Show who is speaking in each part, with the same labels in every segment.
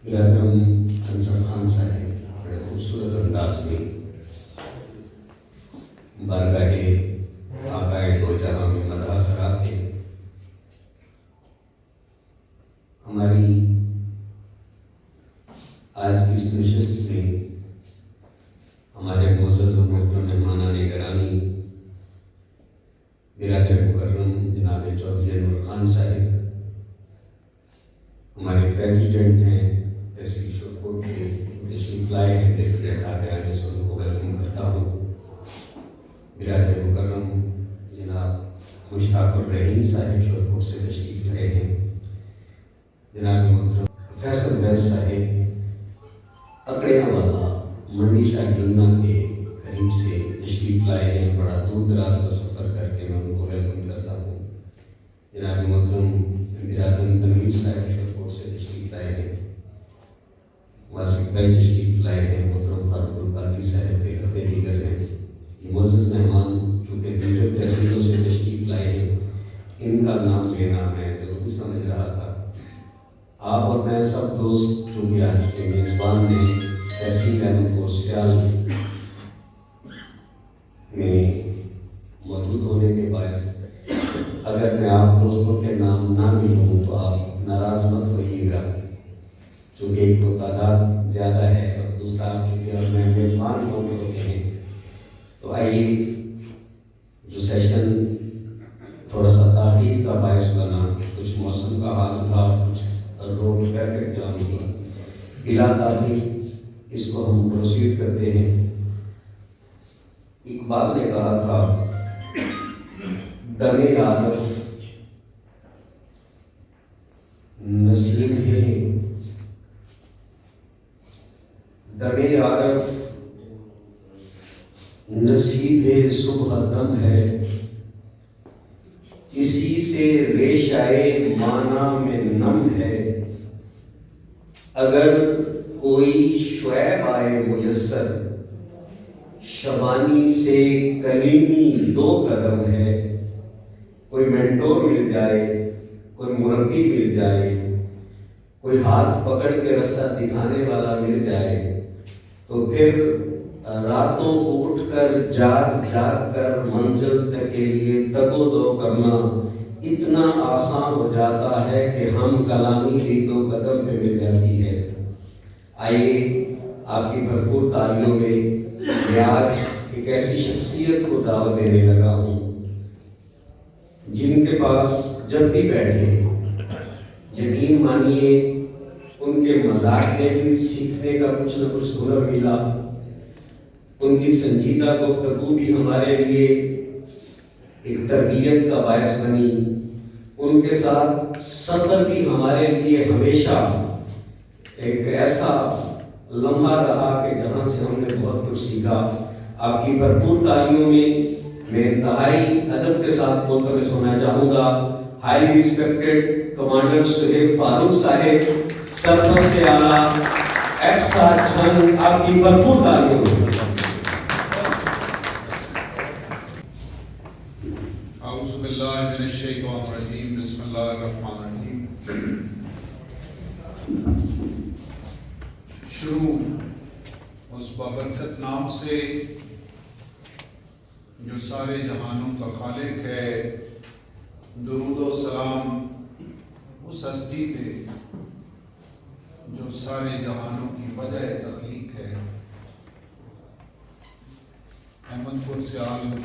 Speaker 1: برادرم انصر خان صاحب بڑے خوبصورت انداز میں بارگاہ آقائے دو جہاں میں مدح سرا تھے. ہماری آج کی اس نشست میں ہمارے معزز و محترم مہمانان گرامی برادر مکرم جناب چودھری انور خان صاحب، ہمارے پریزیڈنٹ ہیں تحصیل شوپور کے، تشریف لائے ہیں، ڈپٹی گرامی سے ان کو ویلکم کرتا ہوں. برادر مکرم جناب مشتاق الرحیم صاحب شوپور سے تشریف لائے ہیں. جناب محترم فیصل ویس صاحب اکڑیاں والا منڈی شاہ جمنا کے قریب سے تشریف لائے ہیں. بڑا دور دراز کا سفر کر کے میں ان کو ویلکم کرتا ہوں. جناب محترم برادر تنویر صاحب شوپور سے تشریف لائے ہیں. واسق بھائی تشریف لائے ہیں. محترم فاروق القادری صاحب کے عہدے دیگر ہیں. یہ معزز مہمان چونکہ دیگر تحصیلوں سے تشریف لائے ہیں، ان کا نام لینا میں ضروری سمجھ رہا تھا. آپ اور میں سب دوست چونکہ آج کے میزبان نے تحصیل احمد سیال میں موجود ہونے کے باعث اگر میں آپ دوستوں کے نام نہ بھی لوں تو آپ ناراض مت ہوئیے گا، چونکہ ایک تو تعداد زیادہ ہے اور دوسرا آپ چونکہ اور میں میزبان ہوتے ہیں. تو آئیے، جو سیشن تھوڑا سا تاخیر کا باعث بنا، کچھ موسم کا حال تھا، کچھ روڈ ٹریفک جام تھی، بلا تاخیر اس کو ہم پروسیڈ کرتے ہیں. اقبال نے کہا تھا دم عارف نصیب ہے، دم عارف نصیب ہے، صبح دم ہے، اسی سے ریشائے معنی میں نم ہے. اگر کوئی شعیب آئے میسر، شبانی سے کلیمی دو قدم ہے. کوئی مینٹور مل جائے، کوئی مربی مل جائے، کوئی ہاتھ پکڑ کے رستہ دکھانے والا مل جائے تو پھر راتوں کو اٹھ کر جاگ جاگ کر منزل تک کے لیے تگ و دو کرنا اتنا آسان ہو جاتا ہے کہ ہم کلامی بھی دو قدم پہ مل جاتی ہے. آئیے، آپ کی بھرپور تالیوں میں میں آج ایک ایسی شخصیت کو دعوت دینے لگا ہوں جن کے پاس جب بھی بیٹھے یقین مانیے ان کے مذاق میں بھی سیکھنے کا کچھ نہ کچھ ہنر ملا. ان کی سنجیدہ گفتگو بھی ہمارے لیے ایک تربیت کا باعث بنی. ان کے ساتھ سفر بھی ہمارے لیے ہمیشہ ایک ایسا لمحہ رہا کہ جہاں سے ہم نے بہت کچھ سیکھا. آپ کی بھرپور تالیوں میں انتہائی ادب کے ساتھ ملتمس ہونا چاہوں گا ہائیلی ریسپیکٹڈ کمانڈر سہیب فاروق صاحب، سرپرست اعلیٰ ایکسا جنگ، آپ کی بھرپور تالیوں میں.
Speaker 2: اعوذ باللہ من الشیطان الرجیم، بسم اللہ الرحمن الرحیم. شروع اس بابرکت نام سے جو سارے جہانوں کا خالق ہے. درود و سلام اس ہستی پہ جو سارے جہانوں کی وجہ تخلیق ہے. احمد پور سیال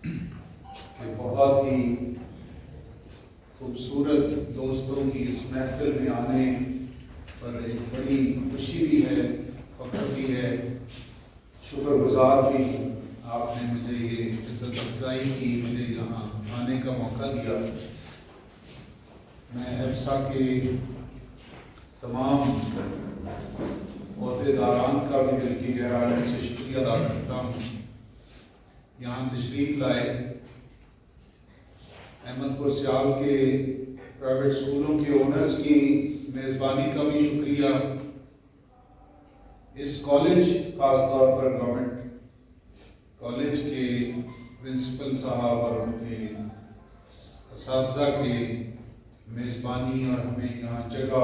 Speaker 2: کہ بہت ہی خوبصورت دوستوں کی اس محفل میں آنے پر ایک بڑی خوشی بھی ہے، فخر بھی ہے، شکر گزار بھی. آپ نے مجھے یہ عزت افزائی کی، مجھے یہاں آنے کا موقع دیا. میں ایبسا کے تمام عہدیداران کا بھی دل کی گہرائیوں سے شکریہ ادا کرتا ہوں. یہاں تشریف لائے. احمد پور سیال کے پرائیویٹ اسکولوں کے اونرز کی میزبانی کا بھی شکریہ. اس کالج خاص طور پر گورنمنٹ کالج کے پرنسپل صاحب اور ان کے اساتذہ کی میزبانی اور ہمیں یہاں جگہ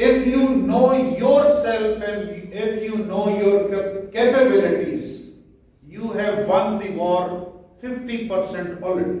Speaker 2: if you know yourself and if you know your capabilities, you have won the war 50% already.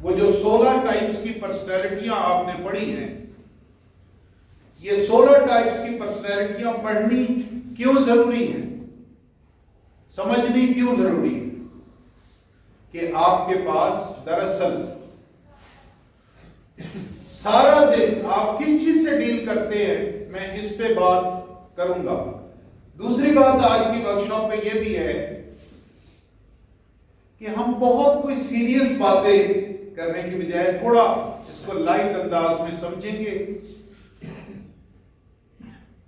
Speaker 2: وہ جو 16 ٹائپس کی پرسنالٹیاں آپ نے پڑھی ہیں، یہ 16 ٹائپس کی پرسنالٹیاں پڑھنی کیوں ضروری ہیں، سمجھنی کیوں ضروری ہے؟ کہ آپ کے پاس دراصل سارا دن آپ کس چیز سے ڈیل کرتے ہیں، میں اس پہ بات کروں گا۔ دوسری بات آج کی ورکشاپ پہ یہ بھی ہے کہ ہم بہت کوئی سیریس باتیں کرنے کی بجائے تھوڑا اس کو لائٹ انداز میں سمجھیں گے۔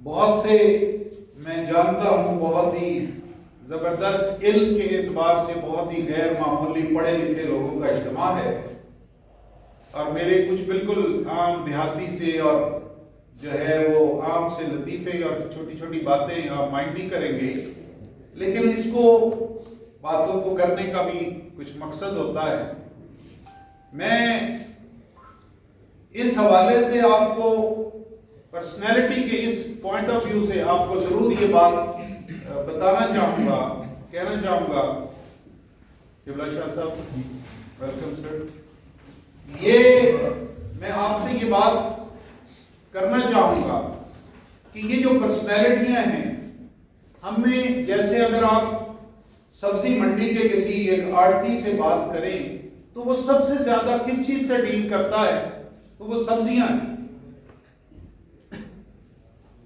Speaker 2: بہت سے میں جانتا ہوں بہت ہی زبردست علم کے اعتبار سے بہت ہی غیر معمولی پڑھے لکھے لوگوں کا اجتماع ہے، اور میرے کچھ بالکل عام دیہاتی سے اور جو ہے وہ عام سے لطیفے اور چھوٹی چھوٹی باتیں آپ مائنڈ نہیں کریں گے، لیکن اس کو باتوں کو کرنے کا بھی کچھ مقصد ہوتا ہے۔ میں اس حوالے سے آپ کو پرسنالٹی کے اس پوائنٹ آف ویو سے آپ کو ضرور یہ بات بتانا چاہوں گا، کہنا چاہوں گا۔ قبلہ شاہ صاحب ویلکم سر۔ یہ میں آپ سے یہ بات کرنا چاہوں گا کہ یہ جو پرسنالٹیاں ہیں، ہمیں جیسے اگر آپ سبزی منڈی کے کسی ایک آڑتی سے بات کریں تو وہ سب سے زیادہ کس چیز سے ڈیل کرتا ہے، تو وہ سبزیاں ہیں۔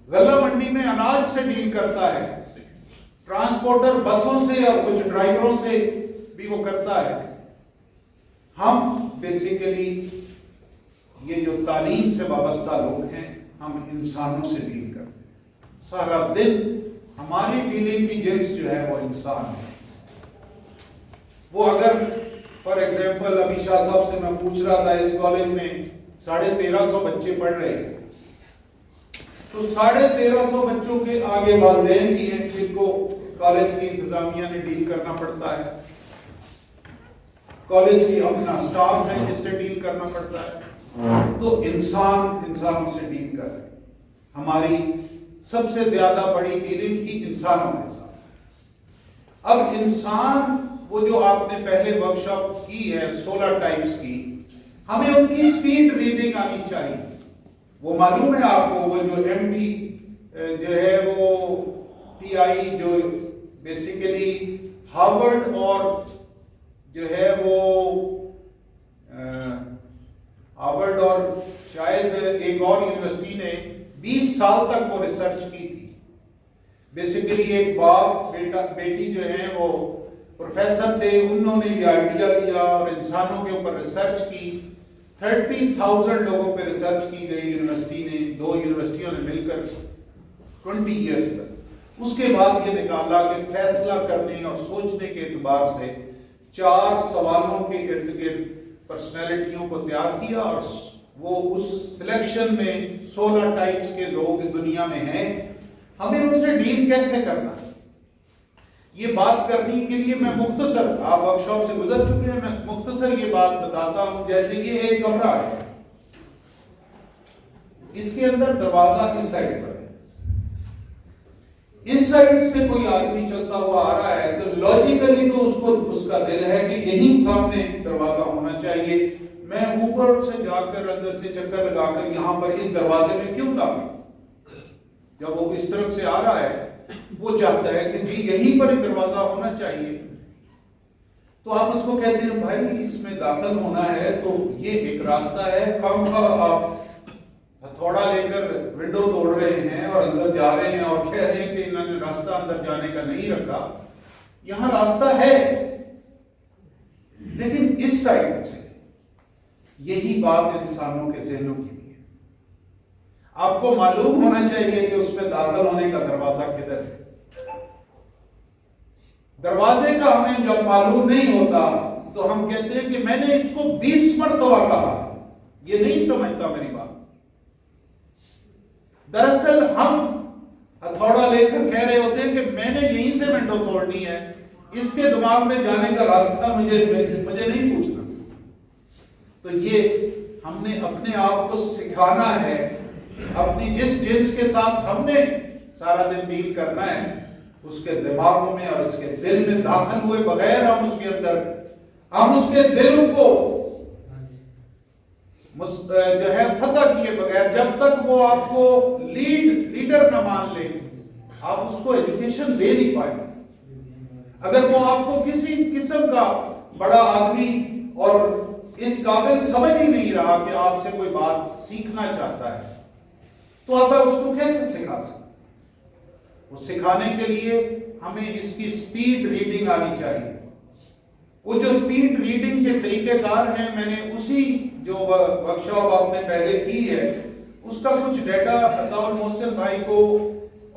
Speaker 2: غلہ منڈی میں اناج سے ڈیل کرتا ہے، ٹرانسپورٹر بسوں سے اور کچھ ڈرائیوروں سے بھی وہ کرتا ہے۔ ہم بیسیکلی یہ جو تعلیم سے وابستہ لوگ ہیں، ہم انسانوں سے ڈیل کرتے ہیں۔ سارا دن ہماری ڈیلنگ کی جنس جو ہے وہ انسان ہے۔ وہ اگر فار ایگزامپل ابھی شاہ صاحب سے میں پوچھ رہا تھا، اس کالج میں 1350 بچے پڑھ رہے ہیں، تو 1350 بچوں کے آگے والدین بھی ہیں جن کو کالج کی انتظامیہ نے ڈیل کرنا پڑتا ہے، کالج کی اپنا سٹاف ہے جس سے ڈیل کرنا پڑتا ہے۔ تو انسان انسانوں سے ڈیل کر رہے ہیں۔ ہماری سب سے زیادہ بڑی ڈیلنگ کی انسانوں کے ساتھ۔ اب انسان وہ جو آپ نے پہلے ورکشاپ کی ہے 16 ٹائپس کی، ہمیں ان کی سپیڈ ریڈنگ آنی چاہیے۔ وہ معلوم ہے آپ کو، وہ جو ایم ٹی جو ہے وہ ٹی آئی جو بیسیکلی ہارورڈ اور جو ہے وہ ہارورڈ اور شاید ایک اور یونیورسٹی نے 20 سال تک وہ ریسرچ کی تھی۔ بیسیکلی ایک باپ بیٹی جو ہیں وہ پروفیسر تھے، انہوں نے یہ آئیڈیا لیا اور انسانوں کے اوپر ریسرچ کی۔ 30,000 لوگوں پہ ریسرچ کی گئی یونیورسٹی نے، 2 یونیورسٹیوں نے مل کر 20 ایئرس تک۔ اس کے بعد یہ نکالا کہ فیصلہ کرنے اور سوچنے کے اعتبار سے 4 سوالوں کے ارد گرد پرسنالٹیوں کو تیار کیا، اور وہ اس سلیکشن میں 16 ٹائپس کے لوگ دنیا میں ہیں۔ ہمیں ان سے ڈیل کیسے کرنا ہے، یہ بات کرنے کے لیے میں مختصر، آپ ورکشاپ سے گزر چکے ہیں، میں مختصر یہ بات بتاتا ہوں۔ جیسے یہ ایک کمرہ ہے، اس کے اندر دروازہ کس سائڈ پر ہے، اس سائڈ سے کوئی آدمی چلتا ہوا آ رہا ہے تو لاجیکلی تو اس کا دل ہے کہ یہیں سامنے دروازہ ہونا چاہیے، میں اوپر سے جا کر اندر سے چکر لگا کر یہاں پر اس دروازے میں کیوں داخل؟ جب وہ اس طرف سے آ رہا ہے وہ چاہتا ہے کہ جی یہیں پر ہی دروازہ ہونا چاہیے، تو آپ اس کو کہتے ہیں بھائی اس میں داخل ہونا ہے تو یہ ایک راستہ ہے، کم آپ ہتھوڑا لے کر ونڈو توڑ رہے ہیں اور اندر جا رہے ہیں اور کہہ رہے ہیں کہ انہوں نے راستہ اندر جانے کا نہیں رکھا۔ یہاں راستہ ہے، لیکن اس سائڈ سے۔ یہی بات انسانوں کے ذہنوں کی بھی ہے۔ آپ کو معلوم ہونا چاہیے کہ اس میں داخل ہونے کا دروازہ کدھر ہے۔ دروازے کا ہمیں جب معلوم نہیں ہوتا تو ہم کہتے ہیں کہ میں نے اس کو 20 مرتبہ کہا، یہ نہیں سمجھتا میری بات۔ دراصل ہم ہتھوڑا لے کر کہہ رہے ہوتے ہیں کہ میں نے یہیں سے ونڈو توڑنی ہے، اس کے دماغ میں جانے کا راستہ مجھے نہیں پوچھنا۔ تو یہ ہم نے اپنے آپ کو سکھانا ہے، اپنی جس جنس کے ساتھ ہم نے سارا دن ڈیل کرنا ہے اس کے دماغوں میں اور اس کے دل میں داخل ہوئے بغیر ہم اس کے دل کو جو ہے فتح کیے بغیر، جب تک وہ آپ کو لیڈر نہ مان لے، آپ اس کو ایجوکیشن دے نہیں پائیں گے۔ اگر وہ آپ کو کسی قسم کا بڑا آدمی اور اس قابل سمجھ ہی نہیں رہا کہ آپ سے کوئی بات سیکھنا چاہتا ہے، تو آپ اس کو کیسے سکھا سکتے؟ وہ سکھانے کے لیے ہمیں اس کی سپیڈ ریڈنگ آنی چاہیے۔ وہ جو سپیڈ ریڈنگ کے طریقہ کار ہیں، میں نے اسی جو ورکشاپ آپ نے پہلے کی ہے اس کا کچھ ڈیٹا عطاء المحسن بھائی کو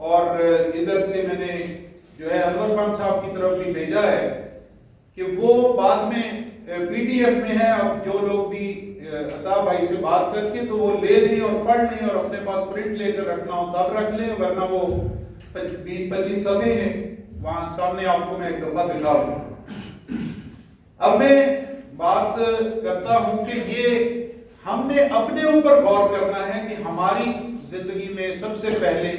Speaker 2: اور ادھر سے میں نے جو ہے انور خان صاحب کی طرف بھی بھیجا ہے کہ وہ بعد میں پی ڈی ایف میں ہے۔ اب جو لوگ بھی عطا بھائی سے بات کر کے تو وہ لے لیں اور پڑھ لیں اور اپنے پاس پرنٹ لے کر رکھنا ہو تب رکھ لیں، ورنہ وہ 20-25 صفحے ہیں وہاں سامنے آپ کو میں ایک دفعہ دکھا دوں۔ اب میں بات کرتا ہوں کہ یہ ہم نے اپنے اوپر غور کرنا ہے کہ ہماری زندگی میں سب سے پہلے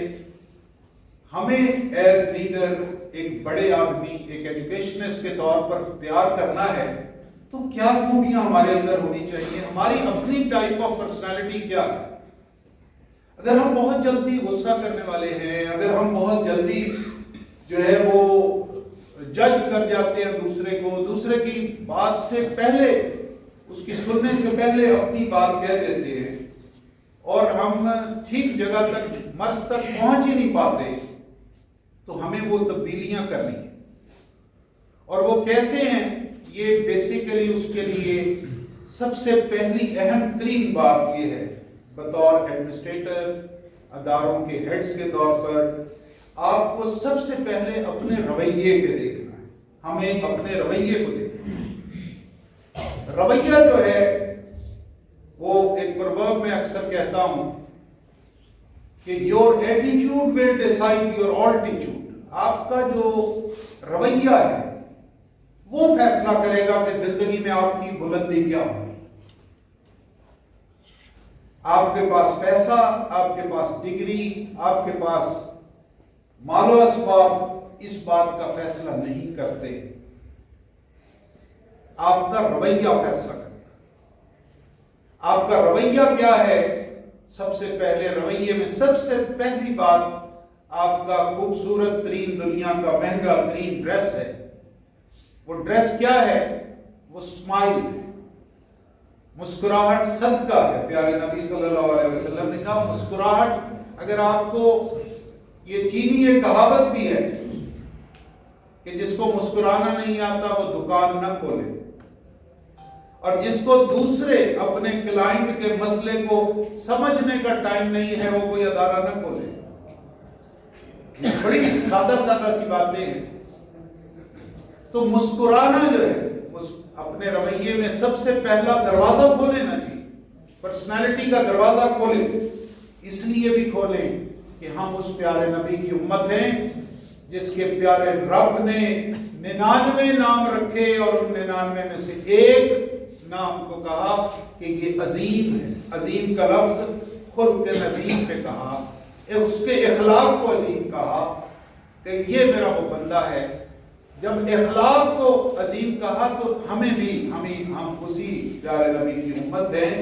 Speaker 2: ہمیں ایز لیڈر ایک بڑے آدمی، ایک ایجوکیشنسٹ کے طور پر تیار کرنا ہے تو کیا خوبیاں ہمارے اندر ہونی چاہیے، ہماری اپنی ٹائپ آف پرسنالٹی کیا ہے۔ اگر ہم بہت جلدی غصہ کرنے والے ہیں، اگر ہم بہت جلدی جو ہے وہ جج کر جاتے ہیں دوسرے کو، دوسرے کی بات سے پہلے، اس کی سننے سے پہلے اپنی بات کہہ دیتے ہیں اور ہم ٹھیک جگہ تک، مرز تک پہنچ ہی نہیں پاتے، تو ہمیں وہ تبدیلیاں کرنی ہیں۔ اور وہ کیسے ہیں؟ یہ بیسیکلی اس کے لیے سب سے پہلی اہم ترین بات یہ ہے، بطور ایڈمنسٹریٹر، اداروں کے ہیڈز کے طور پر آپ کو سب سے پہلے اپنے رویے پہ دیکھنا ہے۔ ہمیں اپنے رویے کو دیکھنا ہے۔ رویہ جو ہے وہ ایک پروورب میں اکثر کہتا ہوں کہ your attitude will decide your altitude۔ آپ کا جو رویہ ہے وہ فیصلہ کرے گا کہ زندگی میں آپ کی بلندی کیا ہوگی۔ آپ کے پاس پیسہ، آپ کے پاس ڈگری، آپ کے پاس مال و اسباب اس بات کا فیصلہ نہیں کرتے، آپ کا رویہ فیصلہ کرتا ہے۔ آپ کا رویہ کیا ہے؟ سب سے پہلے رویے میں سب سے پہلی بات آپ کا خوبصورت ترین، دنیا کا مہنگا ترین ڈریس ہے۔ وہ ڈریس کیا ہے؟ وہ اسمائل ہے، مسکراہٹ صدقہ ہے۔ پیارے نبی صلی اللہ علیہ وسلم نے کہا مسکراہٹ، اگر آپ کو یہ چینی ایک کہاوت بھی ہے کہ جس کو مسکرانا نہیں آتا وہ دکان نہ کھولے، اور جس کو دوسرے اپنے کلائنٹ کے مسئلے کو سمجھنے کا ٹائم نہیں ہے وہ کوئی ادارہ نہ کھولے۔ بڑی سادہ سادہ سی باتیں ہیں۔ تو مسکرانا جو ہے اپنے رویے میں سب سے پہلا دروازہ کھولے نا جی، پرسنالٹی کا دروازہ کھولیں۔ اس لیے بھی کھولیں کہ ہم اس پیارے نبی کی امت ہیں جس کے پیارے رب نے 99 نام رکھے اور ان 99 میں سے ایک نام کو کہا کہ یہ عظیم ہے۔ عظیم کا لفظ خلق نظیم پہ کہا، اس کے اخلاق کو عظیم کہا کہ یہ میرا وہ بندہ ہے۔ جب اخلاق کو عظیم کہا تو ہم اسی پیارے نبی کی امت ہیں،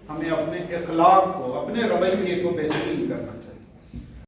Speaker 2: ہمیں اپنے اخلاق کو، اپنے رویے کو بہترین کرنا چاہیے۔